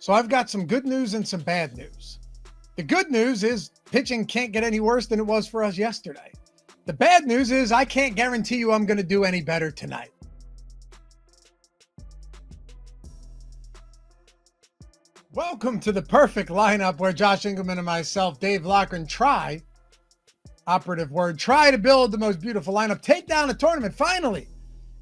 So I've got some good news and some bad news. The good news is pitching can't get any worse than it was for us yesterday. The bad news is I can't guarantee you I'm going to do any better tonight. Welcome to the perfect lineup where Josh Engleman and myself, Dave Loughran, try to build the most beautiful lineup, take down a tournament. Finally,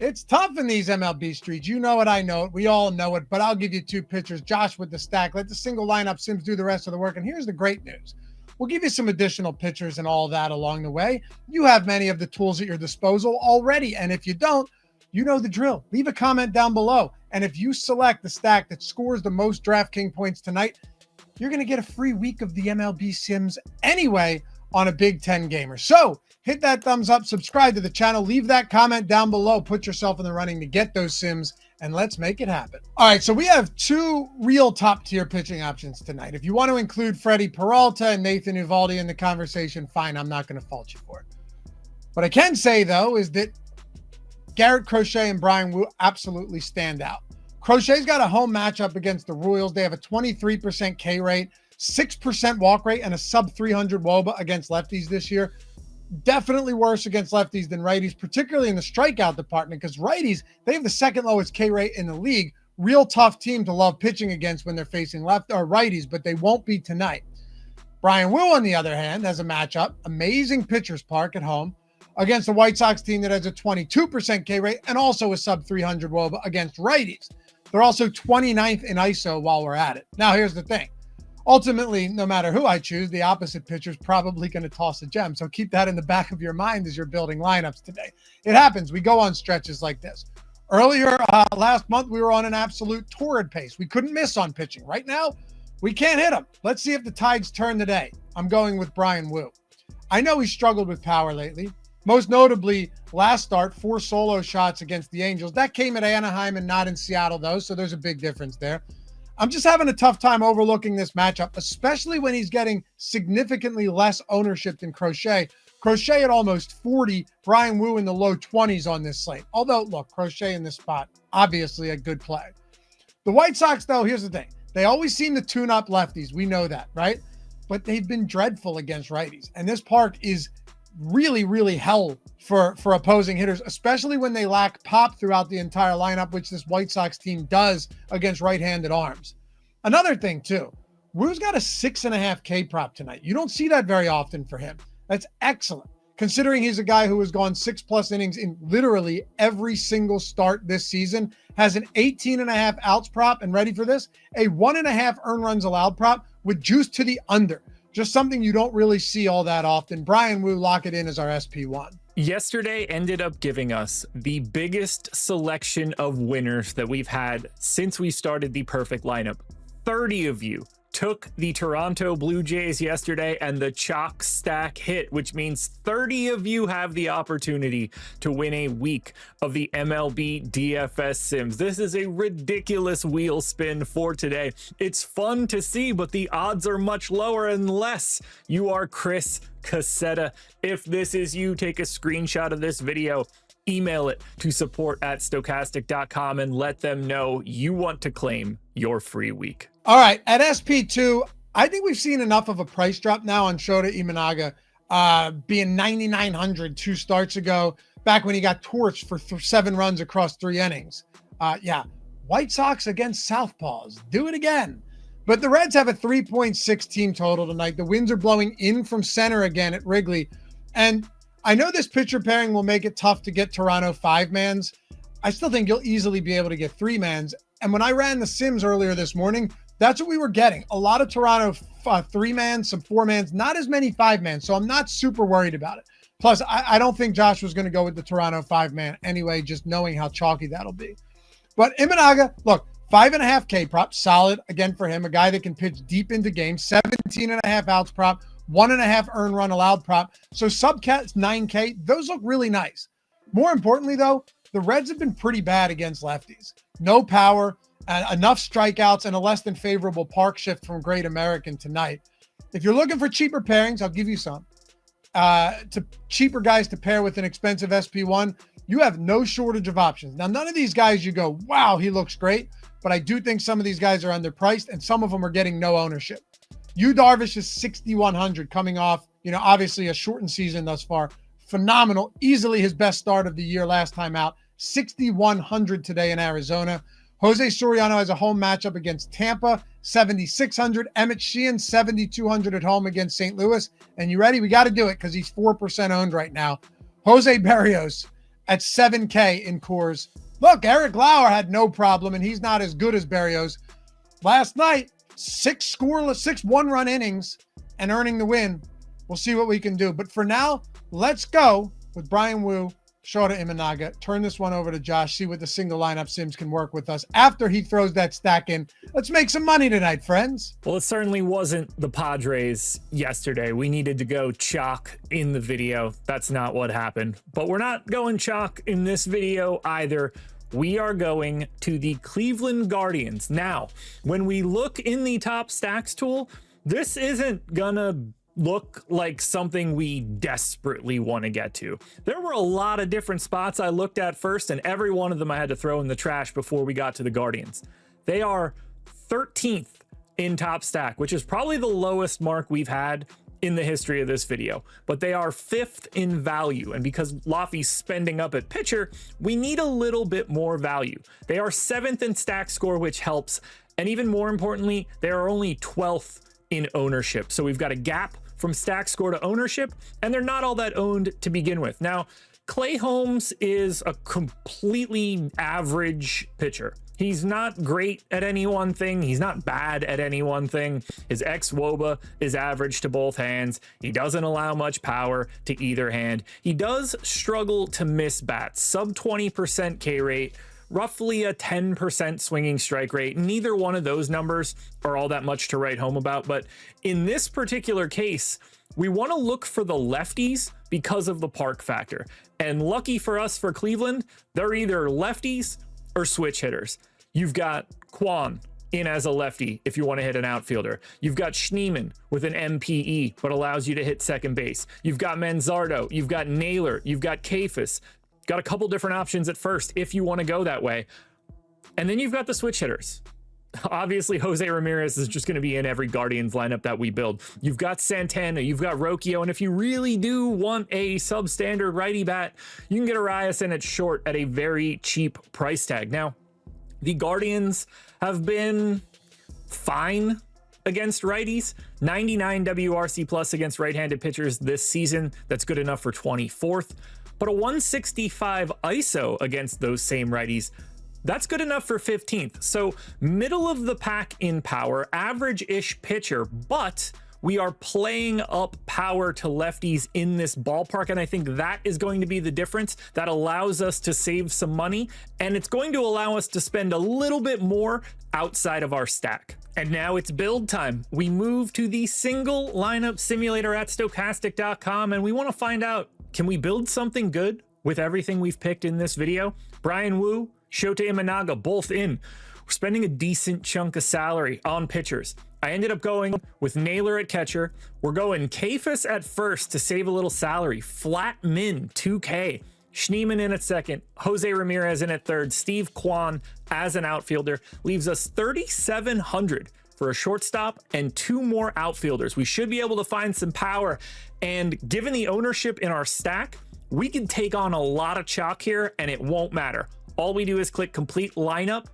it's tough in these MLB streets. You know it, I know it, we all know it, but I'll give you two pitchers. Josh with the stack. Let the single lineup sims do the rest of the work. And here's the great news. We'll give you some additional pitchers and all that along the way. You have many of the tools at your disposal already. And if you don't, you know the drill. Leave a comment down below. And if you select the stack that scores the most DraftKings points tonight, you're going to get a free week of the MLB Sims anyway on a Big Ten gamer. So hit that thumbs up, subscribe to the channel, leave that comment down below, put yourself in the running to get those Sims, and let's make it happen. All right, so we have two real top-tier pitching options tonight. If you want to include Freddie Peralta and Nathan Eovaldi in the conversation, fine, I'm not going to fault you for it. What I can say, though, is that Garrett Crochet and Brian Wu absolutely stand out. Crochet's got a home matchup against the Royals. They have a 23% K rate, 6% walk rate, and a sub-300 WOBA against lefties this year. Definitely worse against lefties than righties, particularly in the strikeout department, because righties, they have the second lowest K rate in the league. Real tough team to love pitching against when they're facing left or righties, but they won't be tonight. Brian Wu, on the other hand, has a matchup, amazing pitcher's park at home, against the White Sox team that has a 22% K rate and also a sub-300 WOBA against righties. They're also 29th in ISO while we're at it. Now, here's the thing. Ultimately, no matter who I choose, the opposite pitcher is probably going to toss a gem. So keep that in the back of your mind as you're building lineups today. It happens. We go on stretches like this. Earlier, last month, we were on an absolute torrid pace. We couldn't miss on pitching. Right now, we can't hit them. Let's see if the tides turn today. I'm going with Brian Wu. I know he struggled with power lately. Most notably, last start, 4 solo shots against the Angels. That came at Anaheim and not in Seattle, though, so there's a big difference there. I'm just having a tough time overlooking this matchup, especially when he's getting significantly less ownership than Crochet. Crochet at almost 40, Brian Wu in the low 20s on this slate. Although, look, Crochet in this spot, obviously a good play. The White Sox, though, here's the thing. They always seem to tune up lefties. We know that, right? But they've been dreadful against righties. And this park is really, really hell for opposing hitters, especially when they lack pop throughout the entire lineup, which this White Sox team does against right-handed arms. Another thing, too, Wu's got a 6.5 K prop tonight. You don't see that very often for him. That's excellent, considering he's a guy who has gone 6+ innings in literally every single start this season, has an 18.5 outs prop, and ready for this, a 1.5 earned runs allowed prop with juice to the under. Just something you don't really see all that often. Brian Wu, lock it in as our SP1. Yesterday ended up giving us the biggest selection of winners that we've had since we started the perfect lineup. 30 of you took the Toronto Blue Jays yesterday and the chalk stack hit, which means 30 of you have the opportunity to win a week of the MLB DFS Sims. This is a ridiculous wheel spin for today. It's fun to see, but the odds are much lower unless you are Chris Cassetta. If this is you, take a screenshot of this video, email it to support@stokastic.com and let them know you want to claim your free week. All right, at SP2, I think we've seen enough of a price drop now on Shota Imanaga, being 9,900 2 starts ago, back when he got torched for 7 runs across 3 innings. Yeah, White Sox against Southpaws. Do it again. But the Reds have a 3.6 team total tonight. The winds are blowing in from center again at Wrigley. And I know this pitcher pairing will make it tough to get Toronto 5-mans. I still think you'll easily be able to get 3-mans. And when I ran the Sims earlier this morning, that's what we were getting. A lot of Toronto 3-mans, some 4-mans, not as many 5-mans. So I'm not super worried about it. Plus, I don't think Josh was going to go with the Toronto 5-man anyway, just knowing how chalky that'll be. But Imanaga, look, 5.5 K prop, solid again for him. A guy that can pitch deep into games, 17.5 outs prop, 1.5 earned run allowed prop. So subcats 9K, those look really nice. More importantly, though, the Reds have been pretty bad against lefties. No power, enough strikeouts, and a less than favorable park shift from Great American tonight. If you're looking for cheaper pairings, I'll give you some. To cheaper guys to pair with an expensive SP1, you have no shortage of options. Now, none of these guys you go, wow, he looks great. but I do think some of these guys are underpriced and some of them are getting no ownership. Yu Darvish is 6,100 coming off, obviously a shortened season thus far. Phenomenal. Easily his best start of the year last time out. 6,100 today in Arizona. Jose Soriano has a home matchup against Tampa, 7,600. Emmett Sheehan, 7,200 at home against St. Louis. And you ready? We got to do it because he's 4% owned right now. Jose Berrios at 7K in Coors. Look, Eric Lauer had no problem, and he's not as good as Berrios. Last night, 6 one-run innings and earning the win. We'll see what we can do. But for now, let's go with Brian Wu, Shota Imanaga. Turn this one over to Josh, see what the single lineup Sims can work with us after he throws that stack in. Let's make some money tonight, friends. Well, it certainly wasn't the Padres yesterday. We needed to go chalk in the video. That's not what happened. But we're not going chalk in this video either. We are going to the Cleveland Guardians. Now, when we look in the top stacks tool, this isn't gonna look like something we desperately want to get to. There were a lot of different spots I looked at first, and every one of them I had to throw in the trash before we got to the Guardians. They are 13th in top stack, which is probably the lowest mark we've had in the history of this video, but they are 5th in value. And because Laffy's spending up at pitcher, we need a little bit more value. They are 7th in stack score, which helps. And even more importantly, they are only 12th in ownership. So we've got a gap from stack score to ownership, and they're not all that owned to begin with. Now, Clay Holmes is a completely average pitcher. He's not great at any one thing. He's not bad at any one thing. His xWOBA is average to both hands. He doesn't allow much power to either hand. He does struggle to miss bats, sub 20% K rate, roughly a 10% swinging strike rate. Neither one of those numbers are all that much to write home about. But in this particular case, we want to look for the lefties because of the park factor. And lucky for us for Cleveland, they're either lefties or switch hitters. You've got Kwan in as a lefty if you want to hit an outfielder. You've got Schneemann with an MPE, but allows you to hit second base. You've got Manzardo. You've got Naylor. You've got Kafis. Got a couple different options at first if you want to go that way. And then you've got the switch hitters. Obviously, Jose Ramirez is just going to be in every Guardians lineup that we build. You've got Santana, you've got Rocchio, and if you really do want a substandard righty bat, you can get Arias in at short at a very cheap price tag. Now, the Guardians have been fine against righties. 99 WRC plus against right-handed pitchers this season. That's good enough for 24th. But a 165 ISO against those same righties, that's good enough for 15th. So middle of the pack in power, average-ish pitcher, but we are playing up power to lefties in this ballpark. And I think that is going to be the difference that allows us to save some money. And it's going to allow us to spend a little bit more outside of our stack. And now it's build time. We move to the single lineup simulator at stokastic.com, and we want to find out, can we build something good with everything we've picked in this video? Brian Wu, Shota Imanaga, both in. We're spending a decent chunk of salary on pitchers. I ended up going with Naylor at catcher. We're going Kafis at first to save a little salary. Flat min, 2K. Schneemann in at second. Jose Ramirez in at third. Steve Kwan as an outfielder. Leaves us 3,700 for a shortstop and 2 more outfielders. We should be able to find some power. And given the ownership in our stack, we can take on a lot of chalk here and it won't matter. All we do is click complete lineup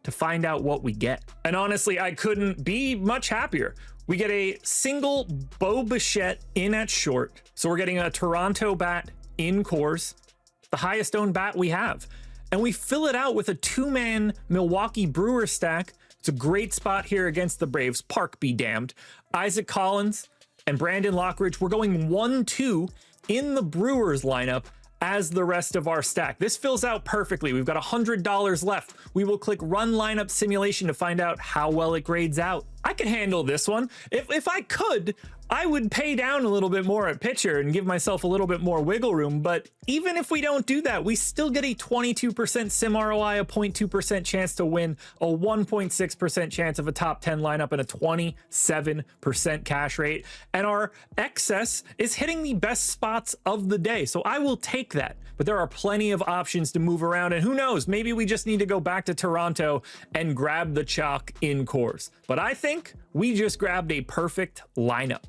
to find out what we get. And honestly, I couldn't be much happier. We get a single Bo Bichette in at short. So we're getting a Toronto bat in Coors, the highest owned bat we have. And we fill it out with a 2-man Milwaukee Brewers stack. It's a great spot here against the Braves. Park be damned. Isaac Collins and Brandon Lockridge. We're going 1-2 in the Brewers lineup as the rest of our stack. This fills out perfectly. We've got $100 left. We will click run lineup simulation to find out how well it grades out. I can handle this one. If I could, I would pay down a little bit more at pitcher and give myself a little bit more wiggle room. But even if we don't do that, we still get a 22% sim ROI, a 0.2% chance to win, a 1.6% chance of a top 10 lineup, and a 27% cash rate. And our excess is hitting the best spots of the day. So I will take that. But there are plenty of options to move around. And who knows, maybe we just need to go back to Toronto and grab the chalk in Coors. But I think we just grabbed a perfect lineup.